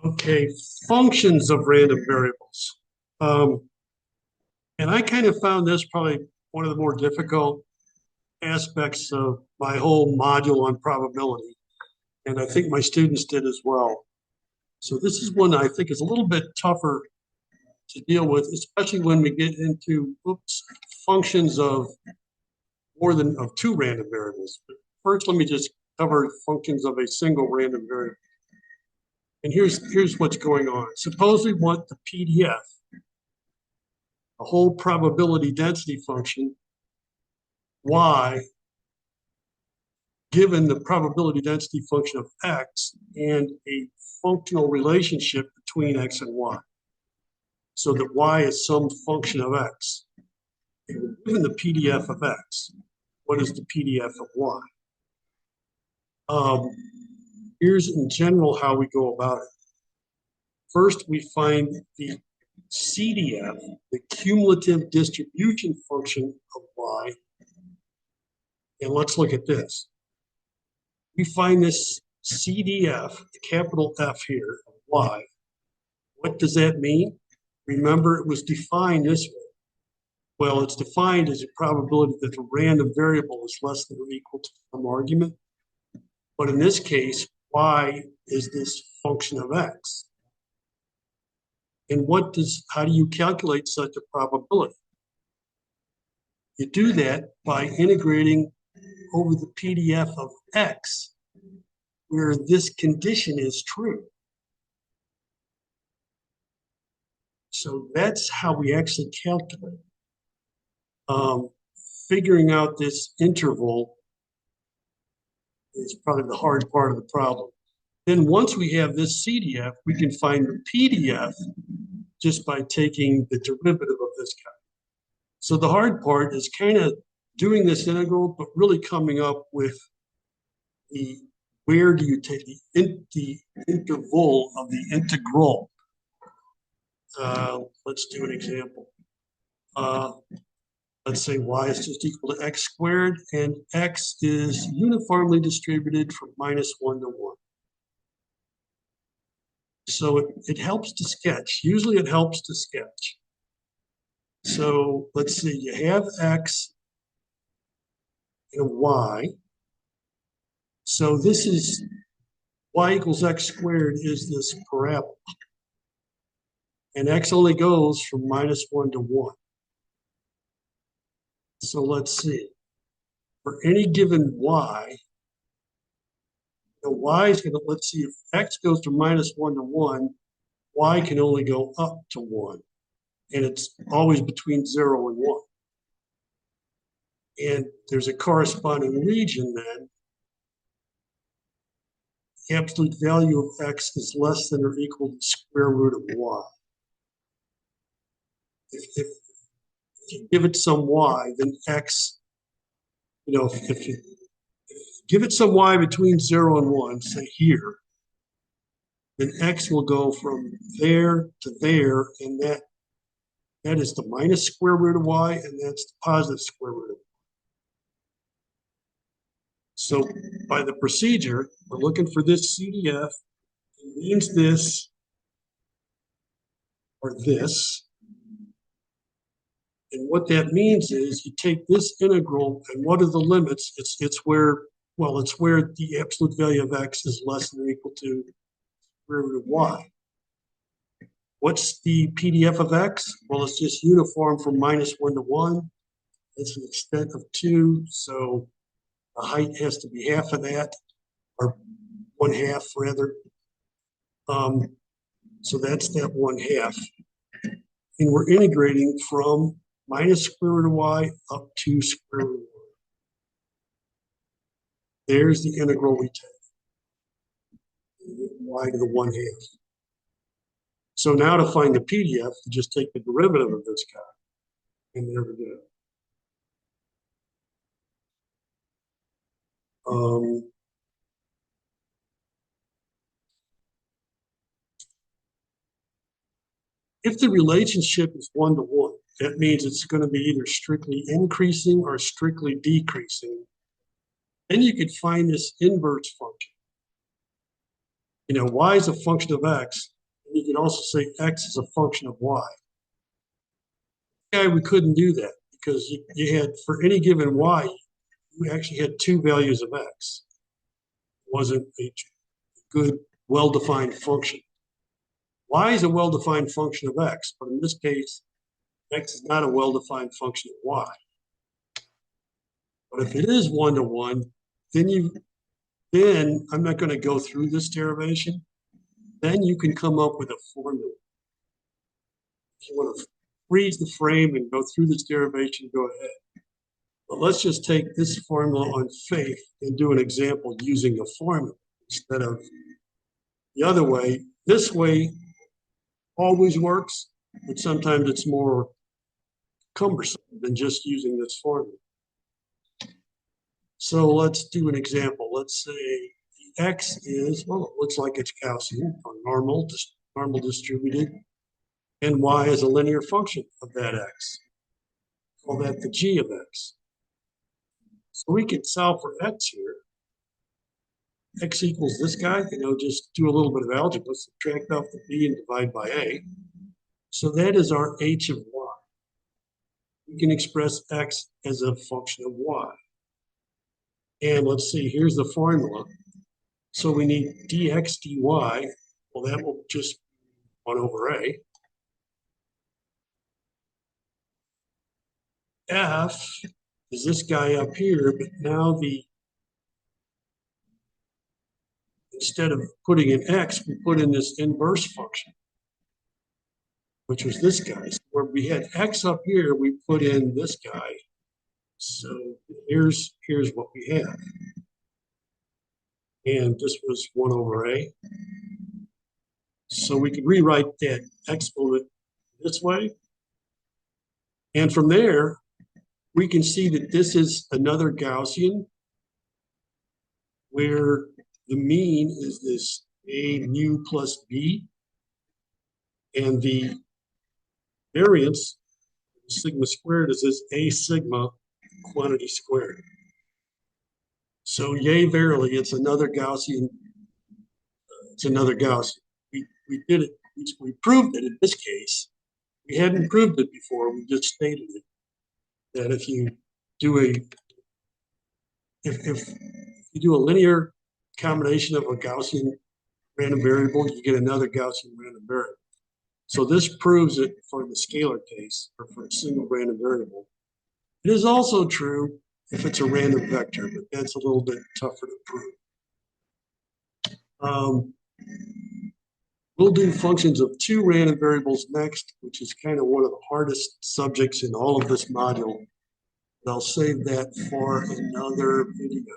Okay, functions of random variables. Um, and I kind of found this probably one of the more difficult aspects of my whole module on probability. And I think my students did as well. So this is one that I think is a little bit tougher to deal with, especially when we get into functions of more than of two random variables. But first, let me just cover functions of a single random variable. And here's what's going on. Suppose we want the PDF, a whole probability density function, y, given the probability density function of x and a functional relationship between x and y, so that y is some function of x. And we're given the PDF of x. What is the PDF of y? Here's in general how we go about it. First, we find the CDF, the cumulative distribution function of y. And let's look at this. We find this CDF, the capital F here, of y. What does that mean? Remember, it was defined this way. Well, it's defined as a probability that the random variable is less than or equal to some argument. But in this case, y is this function of x. And how do you calculate such a probability? You do that by integrating over the PDF of x, where this condition is true. So that's how we actually calculate. Figuring out this interval is probably the hard part of the problem. Then once we have this CDF, we can find the PDF just by taking the derivative of this guy. So the hard part is kind of doing this integral, but really coming up with where do you take the interval of the integral? Let's do an example. Let's say y is just equal to x squared, and x is uniformly distributed from -1 to 1. So it helps to sketch. Usually it helps to sketch. So let's see, you have x and y. So this is y equals x squared is this parabola. And x only goes from -1 to 1. So let's see. For any given y, y is going to, let's see, if x goes from -1 to 1, y can only go up to 1. And it's always between 0 and 1. And there's a corresponding region then. The absolute value of x is less than or equal to the square root of y. If you give it some y, then x, if you give it some y between 0 and 1, say here, then x will go from there to there, and that is the minus square root of y, and that's the positive square root of y. So by the procedure, we're looking for this CDF. It means this or this. And what that means is you take this integral, and what are the limits? It's where the absolute value of x is less than or equal to square root of y. What's the PDF of x? Well, it's just uniform from -1 to 1. It's an extent of 2, so the height has to be half of that, or 1/2 rather. So that's that 1/2. And we're integrating from minus square root of y up to square root of y. There's the integral we take. Y to the 1/2. So now to find the PDF, you just take the derivative of this guy. And there we go. If the relationship is 1 to 1, that means it's going to be either strictly increasing or strictly decreasing. Then you could find this inverse function. Y is a function of x. could also say x is a function of y. Yeah, we couldn't do that because you had, for any given y, you actually had two values of x. It wasn't a good, well-defined function. Y is a well-defined function of x, but in this case, x is not a well-defined function of y. But if it is one-to-one, then I'm not going to go through this derivation. Then you can come up with a formula. If you want to freeze the frame and go through this derivation, go ahead. But let's just take this formula on faith and do an example using a formula instead of the other way. This way always works, but sometimes it's more cumbersome than just using this formula. So let's do an example. Let's say the x is, well, it looks like it's Gaussian or normal distributed, and y is a linear function of that x. Call that the g of x. So we can solve for x here. X equals this guy, just do a little bit of algebra, subtract off the b and divide by a. So that is our h of y. We can express x as a function of y. And let's see, here's the formula. So we need dx dy. Well, that will just 1 over a. F is this guy up here, but now instead of putting in x, we put in this inverse function, which was this guy. So where we had x up here, we put in this guy. So here's what we have. And this was 1 over a. So we could rewrite that exponent this way. And from there, we can see that this is another Gaussian where the mean is this a mu plus b, and the variance, sigma squared, is this a sigma quantity squared. So yay, verily, it's another Gaussian. We did it. We proved it in this case. We hadn't proved it before. We just stated it. That if you do if you do a linear combination of a Gaussian random variable, you get another Gaussian random variable. So this proves it for the scalar case, or for a single random variable. It is also true if it's a random vector, but that's a little bit tougher to prove. We'll do functions of two random variables next, which is kind of one of the hardest subjects in all of this module. And I'll save that for another video.